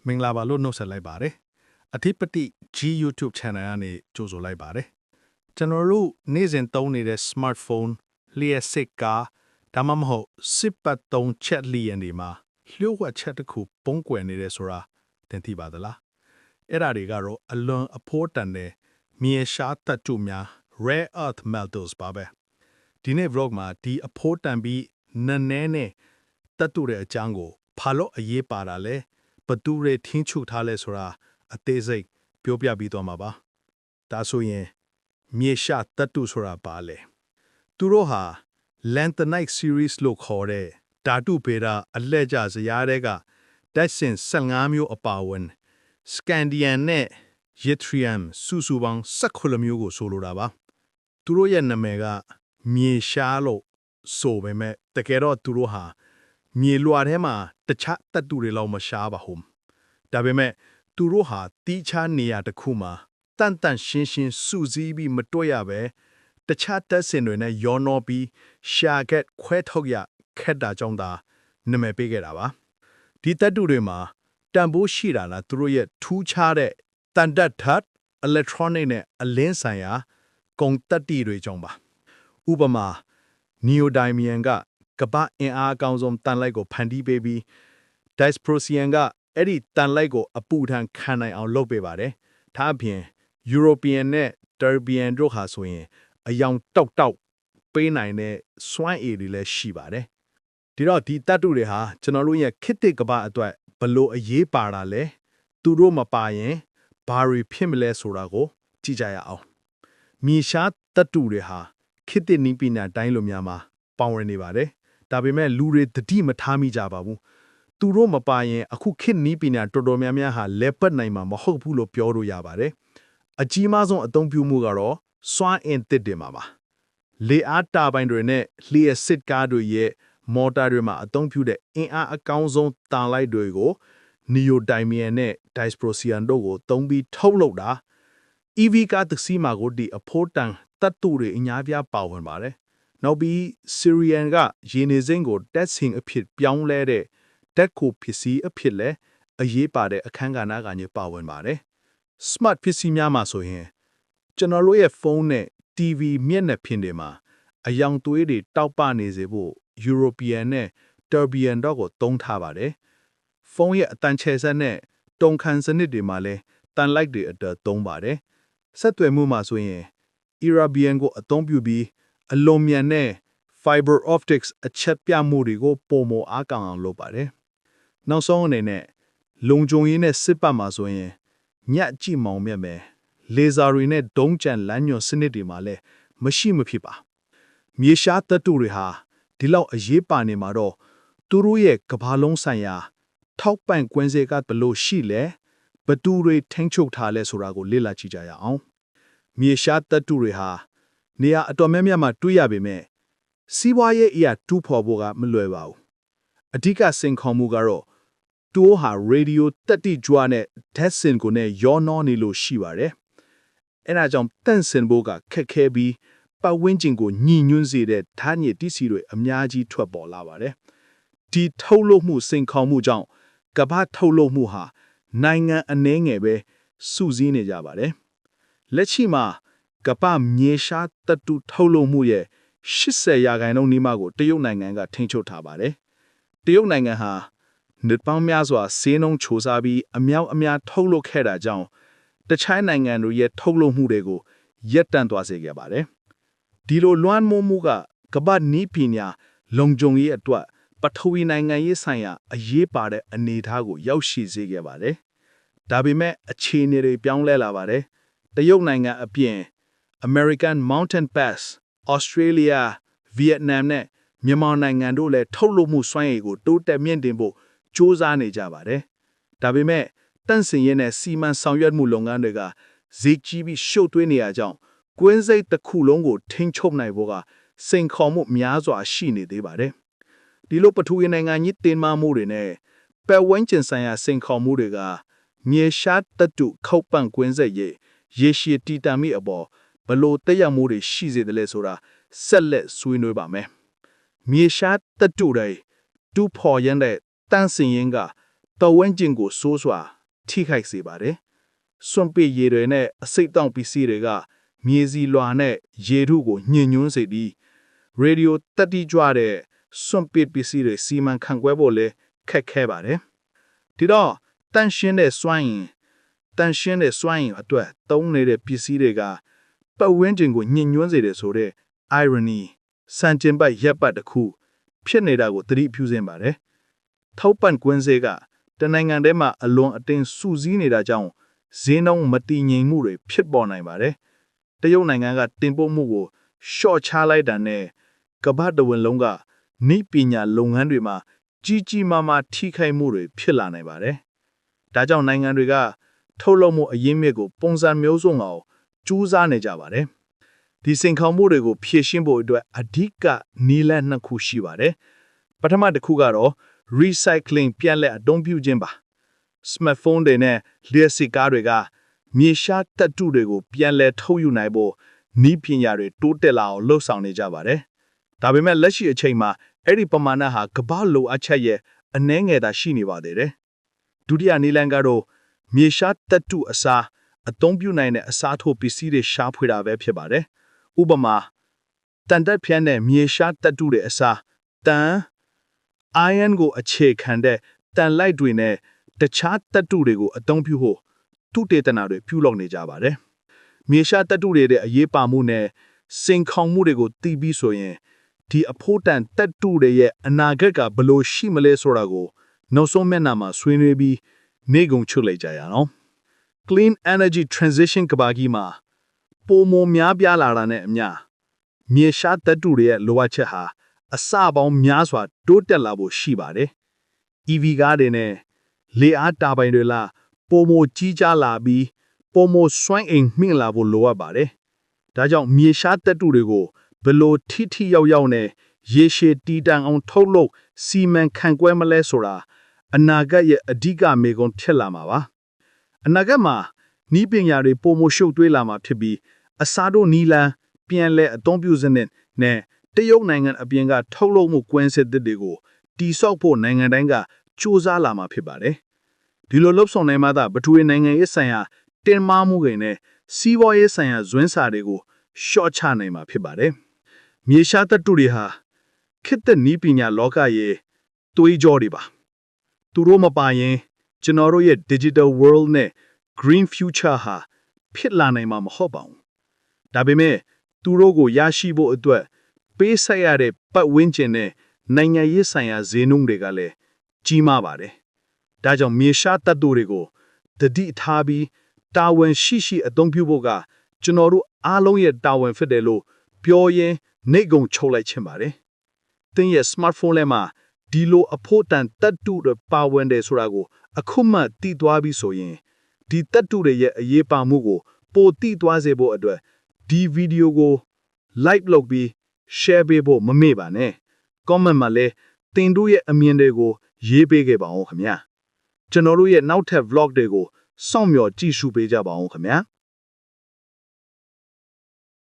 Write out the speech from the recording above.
မင်္ဂလာပါလို့နှုတ်ဆက်လိုက်ပါတယ်အဓိပတိ G YouTube channel ကနေကြိုဆိုလိုက်ပါတယ်ကျွန်တော်တို့နေ့စဉ်သုံးနေတဲ့ smartphone လျှက်စစ်ကားဒါမှမဟုတ်စစ်ပတ်သုံးချက်လျှက်တွေမှာလျှို့ဝှက်ချက်တစ်ခုပုံကွယ်နေတယ်ဆိုတာသင်သိပါသလားအဲ့ဒါတွေကတော့အလွန်အဖိုးတန်တဲ့မြေရှားသတ္တုများ rare earth metals ပါပဲဒီနေ့ vlog မှာဒီအဖိုးတန်ပြီးနည်းနည်းနဲ့သတ္တုတွေအကြောင်းကိုဘာလို့အရေးပါတာလဲဘသူတွေထင်းချုပ်ထားလဲဆိုတာအသေးစိတ်ပြောပြပြီးတော့မှာပါဒါဆိုရင်မြေရှားသတ္တုဆိုတာပါလေသူတို့ဟာ lanthanite series လို့ခေါ်တဲ့ဓာတုဗေဒအလှည့်ကျဇယားတွေကတက်ဆင်15မျိုးအပါအဝင် scandium နဲ့ yttrium စုစုပေါင်း18မျိုးကိုဆိုလိုတာပါသူတို့ရဲ့နာမည်ကမြေရှားလို့ဆိုပေမဲ့တကယ်တော့သူတို့ဟာမြေလွှာထဲမှာတခြားသတ္တုတွေလောက်မရှားပါဘူးဒါပေမဲ့သူတို့ဟာတီးခြားနေရာတစ်ခုမှာတန်တန်ရှင်းရှင်းစုစည်းပြီးမတွေ့ရပဲတခြားတက်စင်တွေနဲ့ရောနှောပြီးရှာကက်ခွဲထုတ်ရခက်တာကြောင့်သာနာမည်ပေးခဲ့တာပါဒီသတ္တုတွေမှာတန်ဖိုးရှိတာလားသူတို့ရဲ့ထူးခြားတဲ့တန်တက်ဓာတ် electronic နဲ့အလင်းဆိုင်ရာကုန်တတ္တိတွေကြောင့်ပါဥပမာ neodymium ကကမ္ဘာအင်အားအကောင်းဆုံးတန်လိုက်ကိုဖန်တီးပေးပြီး dysprosium ကအဲ့ဒီတန်လိုက်ကိုအပူထန်ခံနိုင်အောင်လုပ်ပေးပါတယ်။ဒါအပြင် European နဲ့ Terbian တို့ဟာဆိုရင်အယောင်တောက်ပေးနိုင်တဲ့စွမ်းအည်တွေလည်းရှိပါတယ်။ဒီတော့ဒီတတ္တုတွေဟာကျွန်တော်တို့ရဲ့ခေတ်သစ်ကမ္ဘာအတွက်ဘလို့အရေးပါတာလဲ။သူတို့မပါရင်ဘာတွေဖြစ်မလဲဆိုတာကိုကြည့်ကြရအောင်။မြေရှားတတ္တုတွေဟာခေတ်သစ်နည်းပညာတိုင်းလိုများမှာပေါဝင်နေပါတယ်။ဒါပေမဲ့လူတွေသတိမထားမိကြပါဘူး။သူတို့မပါရင်အခုခေတ်နည်းပညာတော်တော်များများဟာလက်ပတ်နိုင်မှာမဟုတ်ဘူးလို့ပြောလို့ရပါတယ်။အကြီးမားဆုံးအသုံးပြုမှုကတော့စွမ်းအင်သစ်တွေမှာပါ။လေအားတာဘိုင်တွေနဲ့လျှက်စစ်ကားတွေရဲ့မော်တာတွေမှာအသုံးပြုတဲ့အင်အားအကောင်းဆုံးတန်လိုက်တွေကို neodymium နဲ့ dysprosium တို့ကိုသုံးပြီးထုတ်လုပ်တာ EV ကားတစ်စီးမှာကိုဒီအဖို့တန်တတ်တူတွေအများပြားပါဝင်ပါတယ်။နောက်ပြီး Syrian ကရေနေစိမ့်ကိုတက်ဆင်အဖြစ်ပြောင်းလဲတဲ့တက်ကိုပစ္စည်းအဖြစ်လဲအရေးပါတဲ့အခန်းကဏ္ဍကနေပါဝင်ပါတယ်။ Smart ပစ္စည်းများမှာဆိုရင်ကျွန်တော်တို့ရဲ့ဖုန်းနဲ့ TV မျက်နှာပြင်တွေမှာအယောင်သွေးတွေတောက်ပနေစေဖို့ European နဲ့ Terbian တို့ကိုသုံးထားပါတယ်။ဖုန်းရဲ့အတန်ချဲဆက်နဲ့တုံခမ်းစနစ်တွေမှာလည်းတန်လိုက်တွေအတွက်သုံးပါတယ်။ဆက်သွယ်မှုမှာဆိုရင် Arabian ကိုအသုံးပြုပြီးအလွန်မြန်တဲ့ fiber optics အချက်ပြမှုတွေကိုပုံမအားကောင်းအောင်လုပ်ပါတယ်။နောက်ဆုံးအနေနဲ့လုံခြုံရေးနဲ့စစ်ပတ်မှာဆိုရင်ညက်ကြည့်မောင်မြတ်မယ်လေဆာတွေနဲ့ဒုံးကျန်လမ်းညွှန်စနစ်တွေမှာလည်းမရှိမဖြစ်ပါ။မြေရှားသတ္တုတွေဟာဒီလောက်အရေးပါနေမှာတော့သူတို့ရဲ့ကမ္ဘာလုံးဆိုင်ရာထောက်ပံ့ကွင်းစေကဘလို့ရှိလဲဘသူတွေထိန်းချုပ်ထားလဲဆိုတာကိုလေ့လာကြည့်ကြရအောင်။မြေရှားသတ္တုတွေဟာနေရာအတော်များများမှာတွေ့ရပေမဲ့စီးပွားရေးအရာတူးဖော်ဖို့ကမလွယ်ပါဘူးအဓိကစိန်ခေါ်မှုကတော့တိုးဟာရေဒီယိုတက်တိကြွားနဲ့ဓာတ်စင်ကိုနဲ့ရောနှောနေလို့ရှိပါတယ်အဲဒါကြောင့်တန့်စင်ဖို့ကခက်ခဲပြီးပတ်ဝန်းကျင်ကိုညှိညွန်းစေတဲ့ဓာတ်ညစ်တိစီတွေအများကြီးထွက်ပေါ်လာပါတယ်ဒီထုတ်လုပ်မှုစိန်ခေါ်မှုကြောင့်ကမ္ဘာထုတ်လုပ်မှုဟာနိုင်ငံအနည်းငယ်ပဲစုစည်းနေကြပါတယ်လက်ရှိမှာကမ္ဘာမြေရှားသတ္တုထုတ်လုပ်မှုရဲ့80%နီးပါးကိုတရုတ်နိုင်ငံကထိန်းချုပ်ထားပါတယ်။တရုတ်နိုင်ငံဟာနှစ်ပေါင်းများစွာဆေးနှုန်းချိုးစားပြီးအများအများထုတ်လုပ်ခဲ့တာကြောင့်တခြားနိုင်ငံတွေရဲ့ထုတ်လုပ်မှုတွေကိုရပ်တန့်သွားစေခဲ့ပါတယ်။ဒီလိုလွှမ်းမိုးမှုကကမ္ဘာနည်းပညာလုံခြုံရေးအတွက်ပထဝီနိုင်ငံရေးဆိုင်ရာအရေးပါတဲ့အနေအထားကိုရောက်ရှိစေခဲ့ပါတယ်။ဒါပေမဲ့အခြေအနေတွေပြောင်းလဲလာပါတယ်။တရုတ်နိုင်ငံအပြင် American Mountain Pass Australia, Vietnam နဲ့မြန်မာနိုင်ငံတို့လည်းထုတ်လုပ်မှုစွမ်းရည်ကိုတိုးတက်မြင့်တင်ဖို့ကြိုးစားနေကြပါတယ်။ဒါပေမဲ့တန့်စင်ရေးနဲ့စီမံဆောင်ရွက်မှုလုပ်ငန်းတွေကဈေးကြီးပြီးရှုပ်ထွေးနေရကြောင်းကွင်းစိတ်တစ်ခုလုံးကိုထိန်းချုပ်နိုင်ဖို့ကစိန်ခေါ်မှုများစွာရှိနေသေးပါတယ်။ဒီလိုပထဝီနိုင်ငံကြီးတင်မာမှုတွေနဲ့ပတ်ဝန်းကျင်ဆိုင်ရာစိန်ခေါ်မှုတွေကမြေရှားသတ္တုခောက်ပံ့ကွင်းစိတ်ရဲ့ရေရှည်တည်တံ့မိအပေါ်ဘလို့တက်ရောက်မှုတွေရှိစေတယ်လဲဆိုတာဆက်လက်ဆွေးနွေးပါမယ်။မြေရှားသတ္တုတွေတူဖော်ရတဲ့တန့်စင်ရင်က တော်ဝန်းကျင်ကိုဆိုးစွာထိခိုက်စေပါတယ်စွန့်ပစ်ရည်တွေနဲ့အစိတ်တောင့်ပစ္စည်းတွေကမြေစီလွာနဲ့ရေထုကိုညှဉ်းညွန်းစေပြီးရေဒီယိုတက်တိကြွတဲ့စွန့်ပစ်ပစ္စည်းတွေစီမံခန့်ခွဲဖို့လည်းခက်ခဲပါတယ်ဒီတော့တန်ရှင်းတဲ့စွမ်းအင်အတွက်သုံးနေတဲ့ပစ္စည်းတွေကပတ်ဝန်းကျင်ကိုညှဉ်းညွန်းစေတယ်ဆိုတဲ့ irony စံကျင်ပတ်ရပ်ပတ်တစ်ခုဖြစ်နေတာကိုသတိပြုစေပါတယ်ထောက်ပံ့ကွင်းစေကတနိုင်ငံထဲမှာအလွန်အတင်းစူးစီးနေတာကြောင့်ဈေးနှုန်းမတည်ငြိမ်မှုတွေဖြစ်ပေါ်နိုင်ပါတယ်တရုတ်နိုင်ငံကတင်ပို့မှုကိုရှော့ချလိုက်တာနဲ့ကမ္ဘာတစ်ဝန်းလုံးကနိပညာလုပ်ငန်းတွေမှာကြီးကြီးမားမားထိခိုက်မှုတွေဖြစ်လာနိုင်ပါတယ်ဒါကြောင့်နိုင်ငံတွေကထုတ်လုပ်မှုအရင်းမြစ်ကိုပုံစံမျိုးစုံအောင်ကြိုးစားနေကြပါတယ်ဒီစင်ခေါမှုတွေကိုဖြည့်ရှင်းဖို့အတွက်အဓိကနည်းလမ်းနှစ်ခုရှိပါတယ်ပထမတစ်ခုကတော့ recycling ပြန်လည်အသုံးပြုခြင်းပါ smartphone တွေနဲ့လျှက်စစ်ကားတွေကမြေရှားတပ်တုတွေကိုပြန်လည်ထုတ်ယူနိုင်ဖို့နည်းပညာတွေတိုးတက်လာအောင်လှုပ်ဆောင်နေကြပါတယ်ဒါပေမဲ့လက်ရှိအချိန်မှာအဲ့ဒီပမာဏဟာကမ္ဘာလိုအပ်ချက်ရဲ့အနည်းငယ်သာရှိနေပါသေးတယ်ဒုတိယနည်းလမ်းကတော့မြေရှားတပ်တုအစားအသုံးပြုနိုင်တဲ့အစားထိုးပစ္စည်းတွေရှားဖွေတာပဲဖြစ်ပါတယ်ဥပမာတန်တက်ဖြန်းတဲ့မြေရှားတပ်တုတွေအစားတန် iron ကိုအခြေခံတဲ့တန်လိုက်တွေနဲ့တခြားတပ်တုတွေကိုအသုံးပြုဖို့တုတေသနာတွေပြုလုပ်နေကြပါတယ်မြေရှားတပ်တုတွေရဲ့အရေးပါမှုနဲ့စင်ခေါင်မှုတွေကိုသိပြီးဆိုရင်ဒီအဖို့တန်တပ်တုတွေရဲ့အနာဂတ်ကဘယ်လိုရှိမလဲဆိုတာကိုနောက်ဆုံးမျက်နှာမှာဆွေးနွေးပြီးနေကုန်ချုပ်လိုက်ကြရအောင် Clean Energy Transition ကဘာကြီးမှာပိုမိုများပြားလာတာနဲ့အမျှမြေရှားတပ်တုတွေရဲ့လိုအပ်ချက်ဟာအစပေါင်းများစွာတိုးတက်လာဖို့ရှိပါတယ် EV ကားတွေနဲ့လေအားတာဘိုင်တွေလာပိုမိုကြီးကြားလာပြီးပိုမိုစွမ်းအင်မြင့်လာဖို့လိုအပ်ပါတယ်ဒါကြောင့်မြေရှားတပ်တုတွေကိုဘယ်လိုထိရောက်နဲ့ရေရှည်တည်တံ့အောင်ထုတ်လုပ်စီမံခန့်ခွဲမလဲဆိုတာအနာဂတ်ရဲ့အဓိကမေးခွန်းဖြစ်လာမှာပါအနာဂတ်မှာနီးပညာတွေပိုမိုရှုပ်ထွေးလာမှာဖြစ်ပြီးအစားတို့နီလန်ပြန်လဲအသုံးပြုစနစ်နဲ့တရုတ်နိုင်ငံအပြင်ကထုတ်လုပ်မှုကွင်းဆက်တွေကိုတိစောက်ဖို့နိုင်ငံတိုင်းကစူးစမ်းလာမှာဖြစ်ပါတယ်ဒီလိုလှုပ်ဆောင်နိုင်မှသာပထဝီနိုင်ငံရေးဆိုင်ရာတင်မာမှုတွေနဲ့စီးပွားရေးဆိုင်ရာဇွန်းစာတွေကိုရှော့ချနိုင်မှာဖြစ်ပါတယ်မြေရှားတပ်တုတွေဟာခေတ်သစ်နီးပညာလောကရဲ့သွေးကြောတွေပါသူတို့မပါရင်ကျွန်တော်တို့ရဲ့ digital world နဲ့ green future ဟာဖြစ်လာနိုင်မှာမဟုတ်ပါဘူးဒါပေမဲ့သူတို့ကိုရရှိဖို့အတွက်ပေးဆက်ရတဲ့ပတ်ဝန်းကျင်နဲ့နိုင်ငံရေးဆိုင်ရာဈေးနှုန်းတွေကလည်းကြီးမားပါတယ်ဒါကြောင့်မြေရှားတပ်တုတွေကိုတတိထားပြီးတာဝန်ရှိအသုံးပြုဖို့ကကျွန်တော်တို့အားလုံးရဲ့တာဝန်ဖြစ်တယ်လို့ပြောရင်းနေကုန်ချုပ်လိုက်ချင်ပါတယ်သင်ရဲ့ smartphone ထဲမှာဒီလိုအဖို့တန်တပ်တုတွေပါဝင်တယ်ဆိုတာကိုအခုမှသိသွားပြီဆိုရင်ဒီတပ်တုတွေရဲ့အရေးပါမှုကိုပိုသိသွားစေဖို့အတွက်ဒီဗီဒီယိုကို like လုပ်ပြီး share ပေးဖို့မမေ့ပါနဲ့ comment မှာလည်းသင်တို့ရဲ့အမြင်တွေကိုရေးပေးခဲ့ပါဦးခင်ဗျာကျွန်တော်တို့ရဲ့နောက်ထပ် vlog တွေကိုစောင့်မျှော်ကြည့်ရှုပေးကြပါဦးခင်ဗျာ